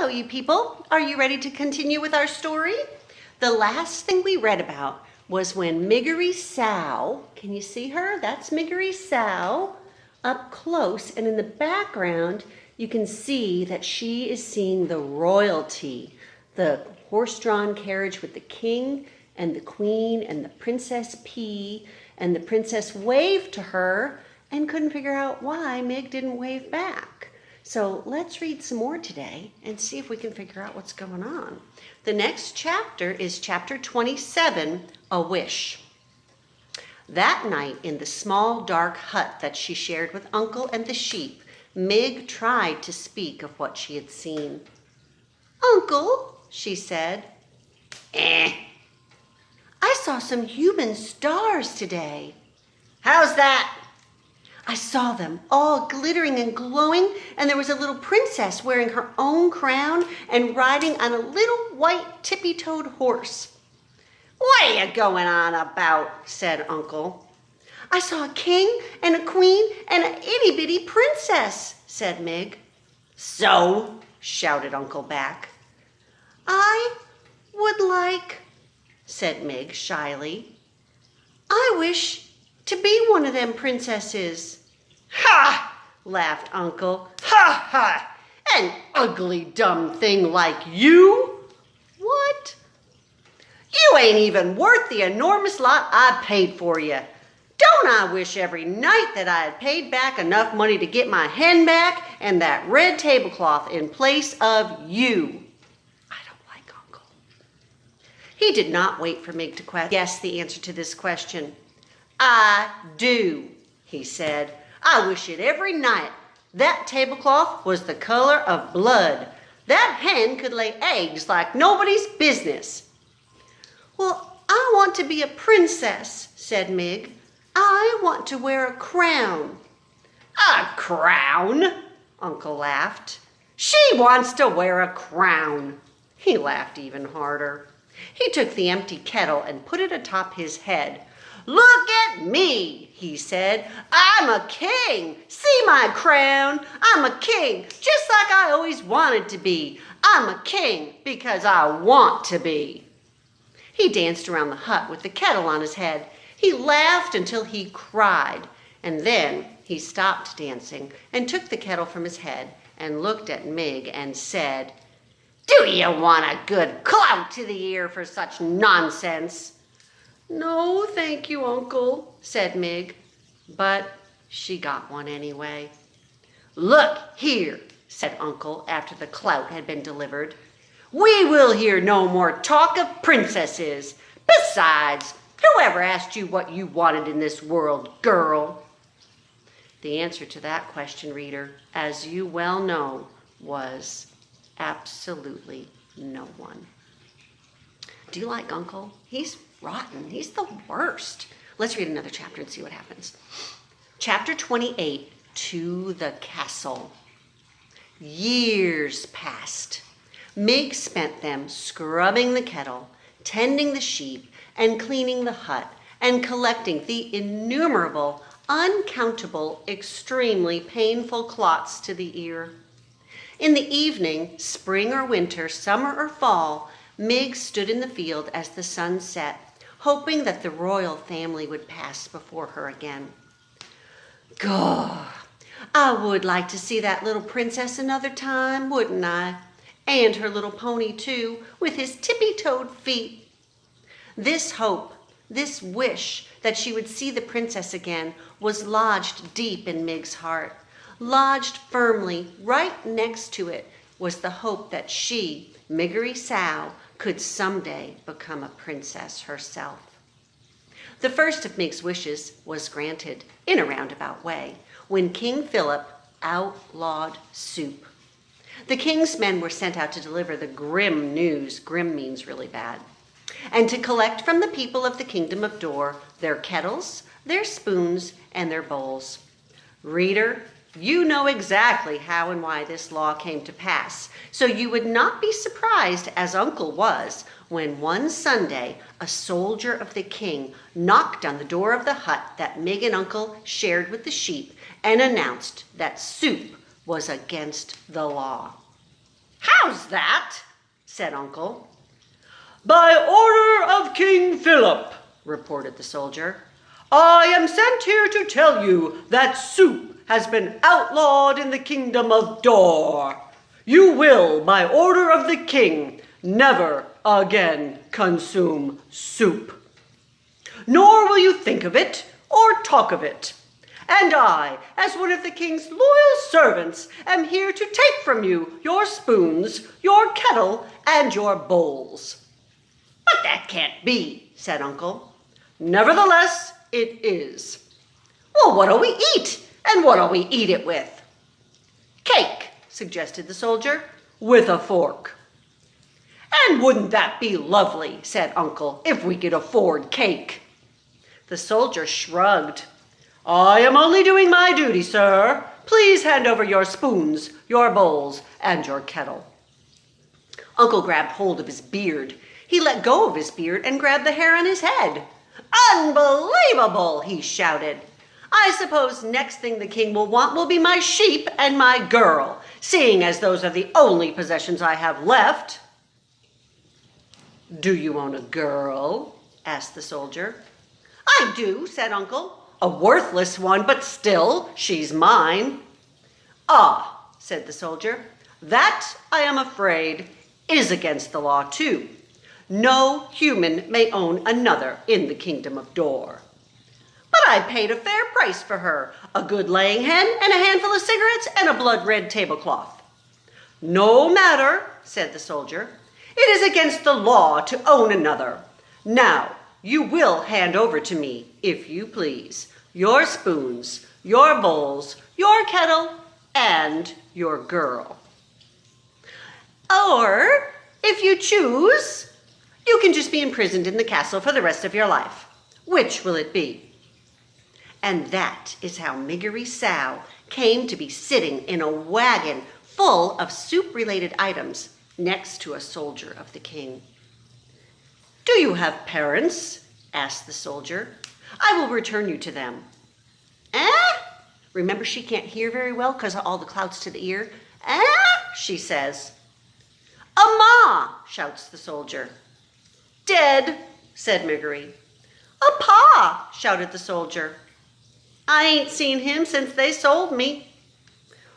Hello, you people. Are you ready to continue with our story? The last thing we read about was when Miggery Sow, can you see her? That's Miggery Sow up close, and in the background you can see that she is seeing the royalty, the horse-drawn carriage with the king and the queen and the Princess P, and the princess waved to her and couldn't figure out why Mig didn't wave back. So let's read some more today and see if we can figure out what's going on. The next chapter is chapter 27, A Wish. That night in the small dark hut that she shared with Uncle and the sheep, Mig tried to speak of what she had seen. "Uncle," she said, "I saw some human stars today." "How's that?" "I saw them all glittering and glowing, and there was a little princess wearing her own crown and riding on a little white tippy-toed horse." "What are you going on about?" said Uncle. "I saw a king and a queen and an itty-bitty princess," said Mig. "So?" shouted Uncle back. "I would like," said Mig shyly. "I wish to be one of them princesses." "Ha!" laughed Uncle. "Ha ha! An ugly dumb thing like you? What? You ain't even worth the enormous lot I paid for you. Don't I wish every night that I had paid back enough money to get my hen back and that red tablecloth in place of you." I don't like Uncle. He did not wait for Mig to guess the answer to this question. "I do," he said. "I wish it every night. That tablecloth was the color of blood. That hen could lay eggs like nobody's business." "Well, I want to be a princess," said Mig. "I want to wear a crown." "A crown?" Uncle laughed. "She wants to wear a crown." He laughed even harder. He took the empty kettle and put it atop his head. "Look at me," he said. "I'm a king. See my crown? I'm a king, just like I always wanted to be. I'm a king because I want to be." He danced around the hut with the kettle on his head. He laughed until he cried, and then he stopped dancing and took the kettle from his head and looked at Mig and said, "Do you want a good clout to the ear for such nonsense?" "No, thank you, Uncle," said Mig, but she got one anyway. "Look here," said Uncle after the clout had been delivered. "We will hear no more talk of princesses. Besides, whoever asked you what you wanted in this world, girl?" The answer to that question, reader, as you well know, was absolutely no one. Do you like Uncle? He's rotten. He's the worst. Let's read another chapter and see what happens. Chapter 28, To the Castle. Years passed. Mig spent them scrubbing the kettle, tending the sheep, and cleaning the hut, and collecting the innumerable, uncountable, extremely painful clots to the ear. In the evening, spring or winter, summer or fall, Mig stood in the field as the sun set, hoping that the royal family would pass before her again. God, I would like to see that little princess another time, wouldn't I? And her little pony, too, with his tippy-toed feet. This hope, this wish that she would see the princess again was lodged deep in Mig's heart. Lodged firmly right next to it was the hope that she, Miggery Sow, could someday become a princess herself. The first of Mig's wishes was granted, in a roundabout way, when King Philip outlawed soup. The king's men were sent out to deliver the grim news, grim means really bad, and to collect from the people of the kingdom of Dor their kettles, their spoons, and their bowls. Reader, you know exactly how and why this law came to pass, so you would not be surprised, as Uncle was, when one Sunday a soldier of the king knocked on the door of the hut that Mig and Uncle shared with the sheep and announced that soup was against the law. "How How's that? Said Uncle. By order of King Philip, reported the soldier, I am sent here to tell you that soup has been outlawed in the kingdom of Dor. You will, by order of the king, never again consume soup. Nor will you think of it or talk of it. And I, as one of the king's loyal servants, am here to take from you your spoons, your kettle, and your bowls. But that can't be, said Uncle. Nevertheless, it is. Well, what'll we eat? And what'll we eat it with? Cake, suggested the soldier, with a fork. And wouldn't that be lovely, said Uncle, if we could afford cake? The soldier shrugged. I am only doing my duty, sir. Please hand over your spoons, your bowls, and your kettle. Uncle grabbed hold of his beard. He let go of his beard and grabbed the hair on his head. Unbelievable, he shouted. I suppose next thing the king will want will be my sheep and my girl, seeing as those are the only possessions I have left. Do you own a girl? Asked the soldier. I do, said Uncle. A worthless one, but still, she's mine. Ah, said the soldier, that, I am afraid, is against the law too. No human may own another in the kingdom of Dor. But I paid a fair price for her, a good laying hen and a handful of cigarettes and a blood-red tablecloth. No matter, said the soldier. It is against the law to own another. Now, you will hand over to me, if you please, your spoons, your bowls, your kettle, and your girl. Or, if you choose, you can just be imprisoned in the castle for the rest of your life. Which will it be? And that is how Miggery Sow came to be sitting in a wagon full of soup-related items next to a soldier of the king. Do you have parents? Asked the soldier. I will return you to them. Remember, she can't hear very well because of all the clouds to the ear. She says. A ma, shouts the soldier. Dead, said Miggery. A pa, shouted the soldier. I ain't seen him since they sold me.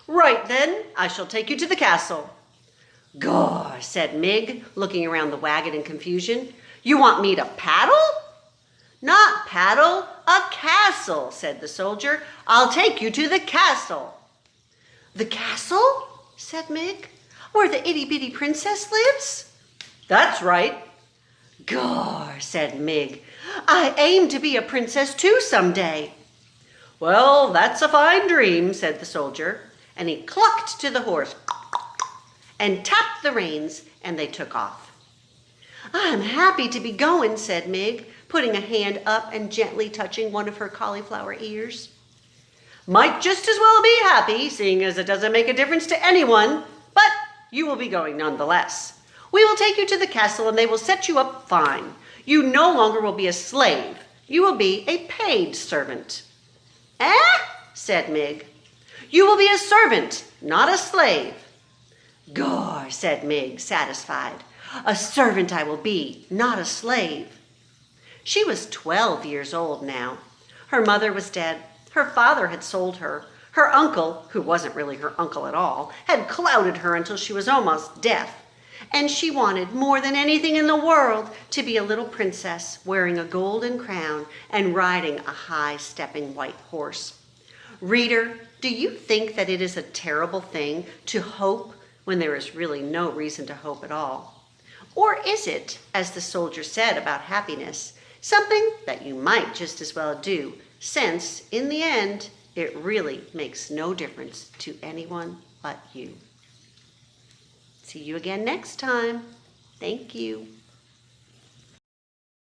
Right then, I shall take you to the castle. Gor, said Mig, looking around the wagon in confusion. You want me to paddle? Not paddle, a castle, said the soldier. I'll take you to the castle. The castle? Said Mig. Where the itty-bitty princess lives? That's right. Gor, said Mig. I aim to be a princess too someday. Well, that's a fine dream, said the soldier, and he clucked to the horse and tapped the reins, and they took off. I'm happy to be going, said Mig, putting a hand up and gently touching one of her cauliflower ears. Might just as well be happy, seeing as it doesn't make a difference to anyone, but you will be going nonetheless. We will take you to the castle and they will set you up fine. You no longer will be a slave. You will be a paid servant. Said Mig. You will be a servant, not a slave. Gor, said Mig, satisfied. A servant I will be, not a slave. She was 12 years old now. Her mother was dead. Her father had sold her. Her uncle, who wasn't really her uncle at all, had clouted her until she was almost deaf. And she wanted more than anything in the world to be a little princess wearing a golden crown and riding a high-stepping white horse. Reader, do you think that it is a terrible thing to hope when there is really no reason to hope at all? Or is it, as the soldier said about happiness, something that you might just as well do, since, in the end, it really makes no difference to anyone but you? See you again next time. Thank you.